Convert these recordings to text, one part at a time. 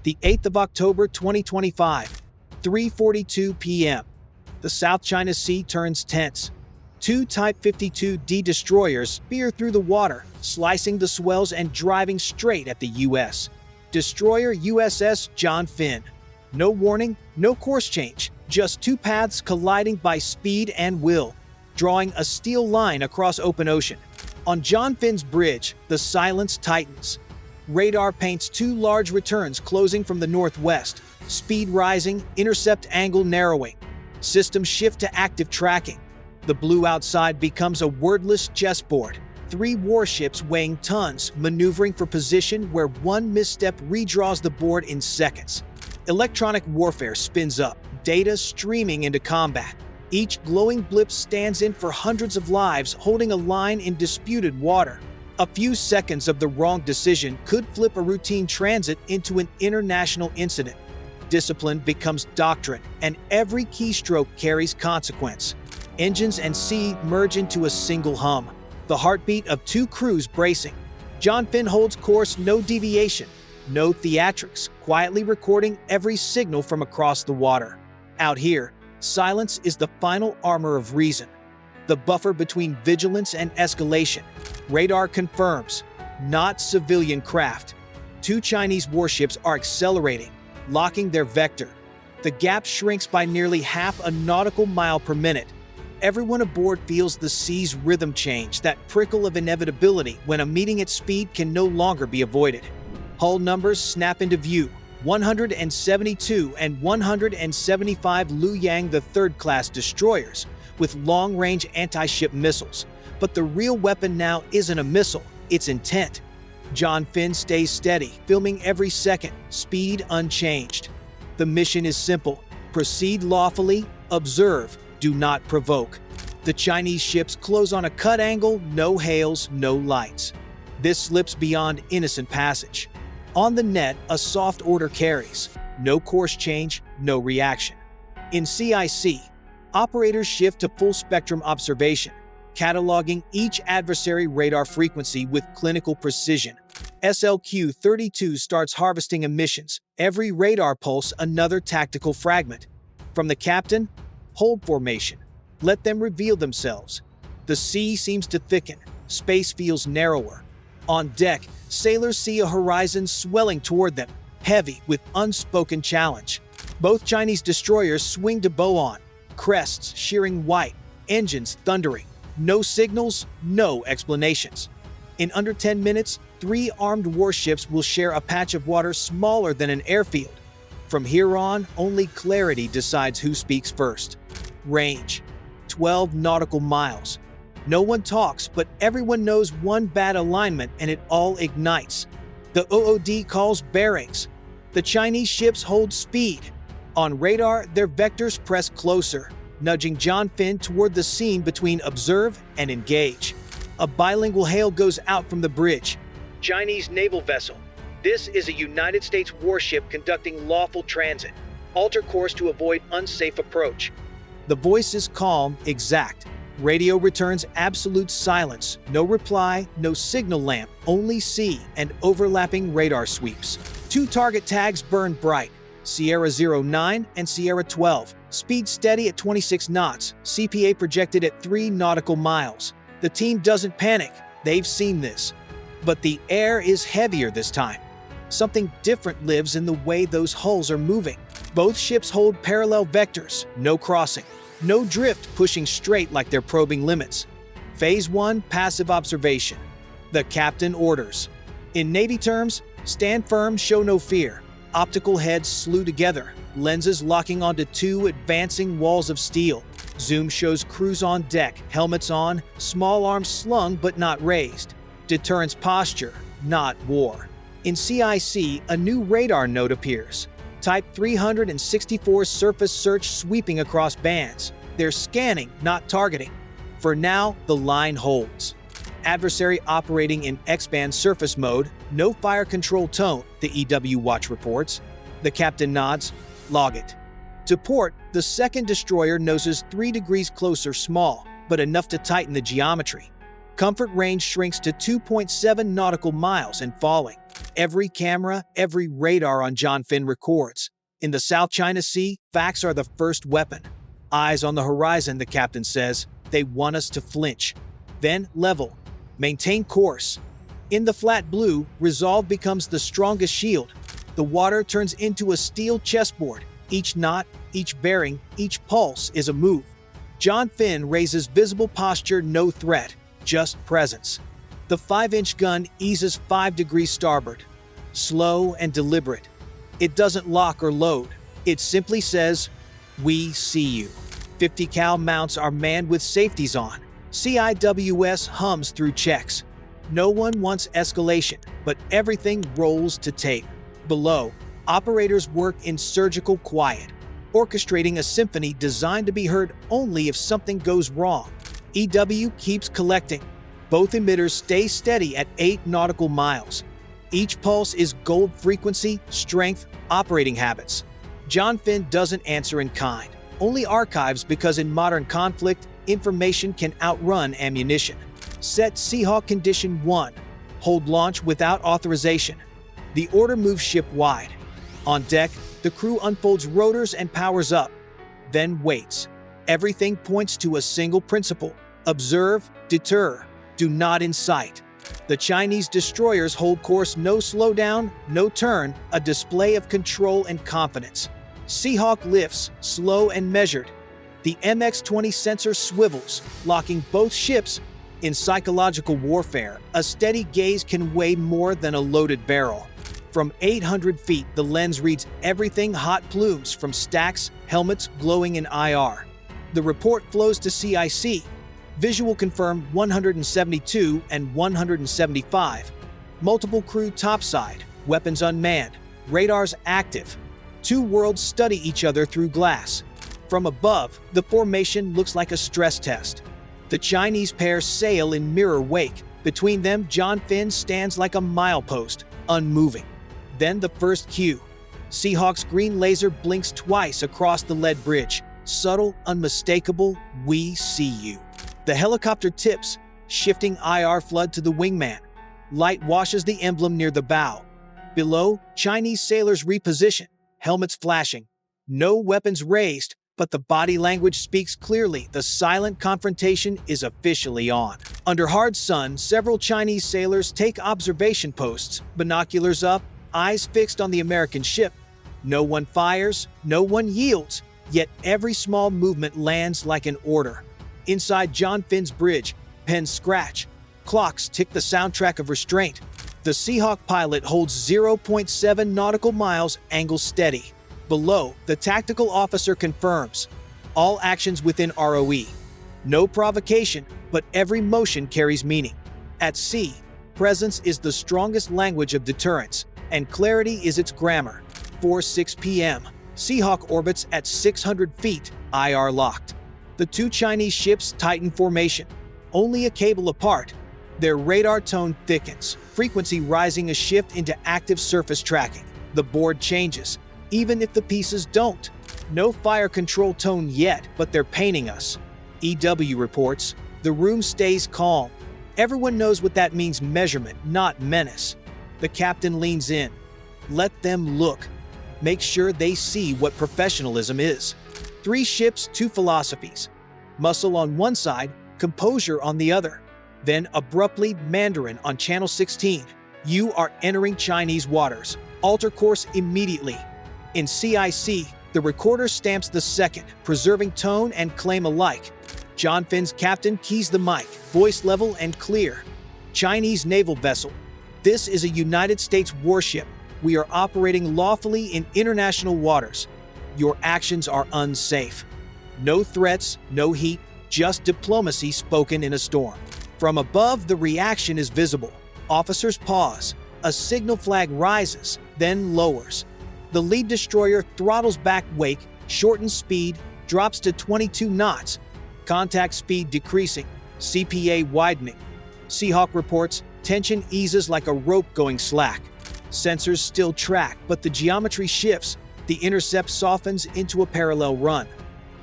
The 8th of October 2025, 3:42 p.m. The South China Sea turns tense. Two Type 52D destroyers spear through the water, slicing the swells and driving straight at the U.S. Destroyer USS John Finn. No warning, no course change, just two paths colliding by speed and will, drawing a steel line across open ocean. On John Finn's bridge, the silence tightens. Radar paints two large returns closing from the northwest, speed rising, intercept angle narrowing. Systems shift to active tracking. The blue outside becomes a wordless chessboard. Three warships weighing tons, maneuvering for position where one misstep redraws the board in seconds. Electronic warfare spins up, data streaming into combat. Each glowing blip stands in for hundreds of lives, holding a line in disputed water. A few seconds of the wrong decision could flip a routine transit into an international incident. Discipline becomes doctrine, and every keystroke carries consequence. Engines and sea merge into a single hum, the heartbeat of two crews bracing. John Finn holds course, no deviation, no theatrics, quietly recording every signal from across the water. Out here, silence is the final armor of reason, the buffer between vigilance and escalation. Radar confirms, not civilian craft. Two Chinese warships are accelerating, locking their vector. The gap shrinks by nearly half a nautical mile per minute. Everyone aboard feels the sea's rhythm change, that prickle of inevitability when a meeting at speed can no longer be avoided. Hull numbers snap into view: 172 and 175 Liu Yang, the third-class destroyers, with long-range anti-ship missiles. But the real weapon now isn't a missile, it's intent. John Finn stays steady, filming every second, speed unchanged. The mission is simple: proceed lawfully, observe, do not provoke. The Chinese ships close on a cut angle, no hails, no lights. This slips beyond innocent passage. On the net, a soft order carries. No course change, no reaction. In CIC, operators shift to full-spectrum observation, cataloging each adversary radar frequency with clinical precision. SLQ-32 starts harvesting emissions, every radar pulse another tactical fragment. From the captain, hold formation. Let them reveal themselves. The sea seems to thicken. Space feels narrower. On deck, sailors see a horizon swelling toward them, heavy with unspoken challenge. Both Chinese destroyers swing to bow on, crests shearing white, engines thundering. No signals, no explanations. In under 10 minutes, three armed warships will share a patch of water smaller than an airfield. From here on, only clarity decides who speaks first. Range: 12 nautical miles. No one talks, but everyone knows one bad alignment and it all ignites. The OOD calls bearings. The Chinese ships hold speed. On radar, their vectors press closer, nudging John Finn toward the scene between observe and engage. A bilingual hail goes out from the bridge. Chinese naval vessel. This is a United States warship conducting lawful transit. Alter course to avoid unsafe approach. The voice is calm, exact. Radio returns absolute silence. No reply, no signal lamp, only sea and overlapping radar sweeps. Two target tags burn bright: Sierra 09 and Sierra 12. Speed steady at 26 knots, CPA projected at 3 nautical miles. The team doesn't panic, they've seen this. But the air is heavier this time. Something different lives in the way those hulls are moving. Both ships hold parallel vectors, no crossing, no drift pushing straight like they're probing limits. Phase 1, passive observation. The captain orders. In Navy terms, stand firm, show no fear. Optical heads slew together, lenses locking onto two advancing walls of steel. Zoom shows crews on deck, helmets on, small arms slung but not raised. Deterrence posture, not war. In CIC, a new radar node appears. Type 364 surface search sweeping across bands. They're scanning, not targeting. For now, the line holds. Adversary operating in X-band surface mode, no fire control tone, the EW Watch reports. The captain nods, log it. To port, the second destroyer noses 3 degrees closer, small, but enough to tighten the geometry. Comfort range shrinks to 2.7 nautical miles and falling. Every camera, every radar on John Finn records. In the South China Sea, facts are the first weapon. Eyes on the horizon, the captain says. They want us to flinch. Then level. Maintain course. In the flat blue, resolve becomes the strongest shield. The water turns into a steel chessboard. Each knot, each bearing, each pulse is a move. John Finn raises visible posture, no threat, just presence. The 5-inch gun eases 5 degrees starboard. Slow and deliberate. It doesn't lock or load. It simply says, "We see you." 50 cal mounts are manned with safeties on. CIWS hums through checks. No one wants escalation, but everything rolls to tape. Below, operators work in surgical quiet, orchestrating a symphony designed to be heard only if something goes wrong. EW keeps collecting. Both emitters stay steady at 8 nautical miles. Each pulse is gold frequency, strength, operating habits. John Finn doesn't answer in kind, only archives, because in modern conflict, information can outrun ammunition. Set Seahawk Condition 1. Hold launch without authorization. The order moves ship wide. On deck, the crew unfolds rotors and powers up, then waits. Everything points to a single principle: observe, deter, do not incite. The Chinese destroyers hold course, no slowdown, no turn, a display of control and confidence. Seahawk lifts, slow and measured. The MX-20 sensor swivels, locking both ships. In psychological warfare, a steady gaze can weigh more than a loaded barrel. From 800 feet, the lens reads everything: hot plumes from stacks, helmets glowing in IR. The report flows to CIC. Visual confirmed 172 and 175. Multiple crew topside, weapons unmanned, radars active. 2 worlds study each other through glass. From above, the formation looks like a stress test. The Chinese pair sail in mirror wake. Between them, John Finn stands like a milepost, unmoving. Then the first cue. Seahawk's green laser blinks twice across the lead bridge. Subtle, unmistakable, "We see you." The helicopter tips, shifting IR flood to the wingman. Light washes the emblem near the bow. Below, Chinese sailors reposition, helmets flashing. No weapons raised, but the body language speaks clearly. The silent confrontation is officially on. Under hard sun, several Chinese sailors take observation posts, binoculars up, eyes fixed on the American ship. No one fires, no one yields, yet every small movement lands like an order. Inside John Finn's bridge, pens scratch. Clocks tick the soundtrack of restraint. The Seahawk pilot holds 0.7 nautical miles, angle steady. Below, the tactical officer confirms. All actions within ROE. No provocation, but every motion carries meaning. At sea, presence is the strongest language of deterrence, and clarity is its grammar. 4:06 p.m. Seahawk orbits at 600 feet, IR locked. The 2 Chinese ships tighten formation, only a cable apart. Their radar tone thickens, frequency rising a shift into active surface tracking. The board changes, even if the pieces don't. No fire control tone yet, but they're painting us. EW reports, the room stays calm. Everyone knows what that means: measurement, not menace. The captain leans in. Let them look. Make sure they see what professionalism is. 3 ships, 2 philosophies. Muscle on one side, composure on the other. Then abruptly, Mandarin on Channel 16. You are entering Chinese waters. Alter course immediately. In CIC, the recorder stamps the second, preserving tone and claim alike. John Finn's captain keys the mic, voice level and clear. Chinese naval vessel. This is a United States warship. We are operating lawfully in international waters. Your actions are unsafe. No threats, no heat, just diplomacy spoken in a storm. From above, the reaction is visible. Officers pause. A signal flag rises, then lowers. The lead destroyer throttles back wake, shortens speed, drops to 22 knots. Contact speed decreasing, CPA widening. Seahawk reports, tension eases like a rope going slack. Sensors still track, but the geometry shifts. The intercept softens into a parallel run.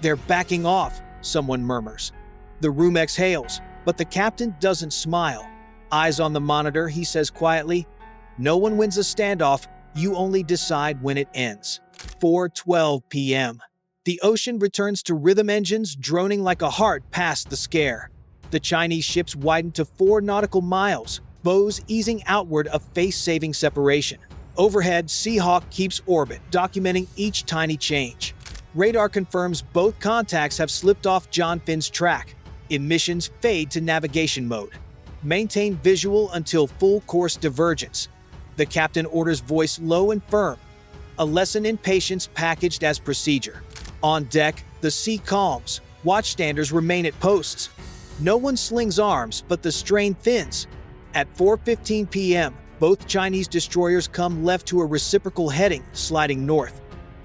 They're backing off, someone murmurs. The room exhales, But the captain doesn't smile. Eyes on the monitor, he says quietly, "No one wins a standoff, you only decide when it ends." 4:12 p.m. The ocean returns to rhythm, engines droning like a heart past the scare. The Chinese ships widen to 4 nautical miles, bows easing outward a face-saving separation. Overhead, Seahawk keeps orbit, documenting each tiny change. Radar confirms both contacts have slipped off John Finn's track. Emissions fade to navigation mode. Maintain visual until full course divergence. The captain orders, voice low and firm. A lesson in patience packaged as procedure. On deck, the sea calms. Watchstanders remain at posts. No one slings arms, but the strain thins. At 4:15 p.m., both Chinese destroyers come left to a reciprocal heading, sliding north.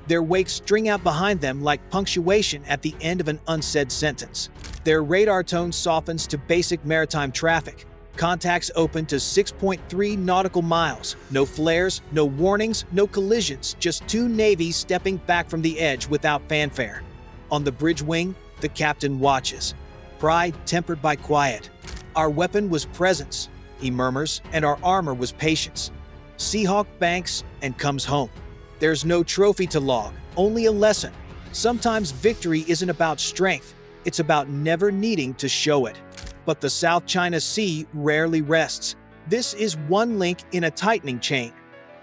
Their wakes string out behind them like punctuation at the end of an unsaid sentence. Their radar tone softens to basic maritime traffic. Contacts open to 6.3 nautical miles. No flares, no warnings, no collisions, just 2 navies stepping back from the edge without fanfare. On the bridge wing, the captain watches. Pride tempered by quiet. "Our weapon was presence," he murmurs, "and our armor was patience." Seahawk banks and comes home. There's no trophy to log, only a lesson. Sometimes victory isn't about strength, it's about never needing to show it. But the South China Sea rarely rests. This is one link in a tightening chain.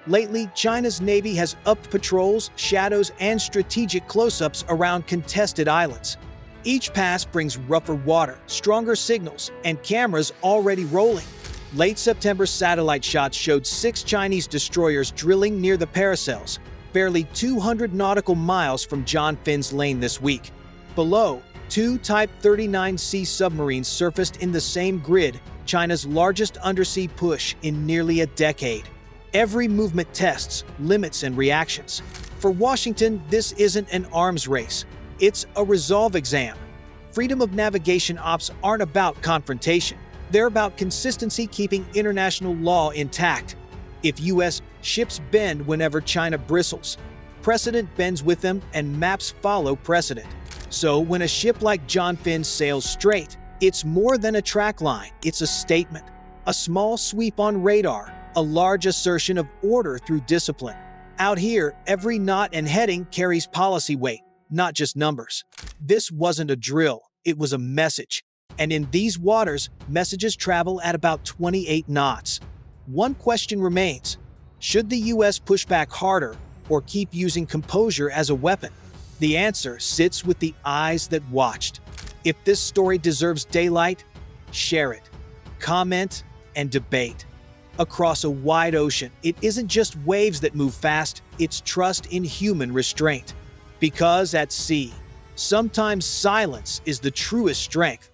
Lately, China's Navy has upped patrols, shadows, and strategic close-ups around contested islands. Each pass brings rougher water, stronger signals, and cameras already rolling. Late September satellite shots showed 6 Chinese destroyers drilling near the Paracels, barely 200 nautical miles from John Finn's lane this week. Below, 2 Type 39C submarines surfaced in the same grid, China's largest undersea push in nearly a decade. Every movement tests limits and reactions. For Washington, this isn't an arms race. It's a resolve exam. Freedom of navigation ops aren't about confrontation. They're about consistency, keeping international law intact. If U.S. ships bend whenever China bristles, precedent bends with them and maps follow precedent. So when a ship like John Finn sails straight, it's more than a track line, it's a statement. A small sweep on radar, a large assertion of order through discipline. Out here, every knot and heading carries policy weight, not just numbers. This wasn't a drill, it was a message. And in these waters, messages travel at about 28 knots. One question remains: should the U.S. push back harder or keep using composure as a weapon? The answer sits with the eyes that watched. If this story deserves daylight, share it, comment, and debate. Across a wide ocean, it isn't just waves that move fast, it's trust in human restraint. Because at sea, sometimes silence is the truest strength.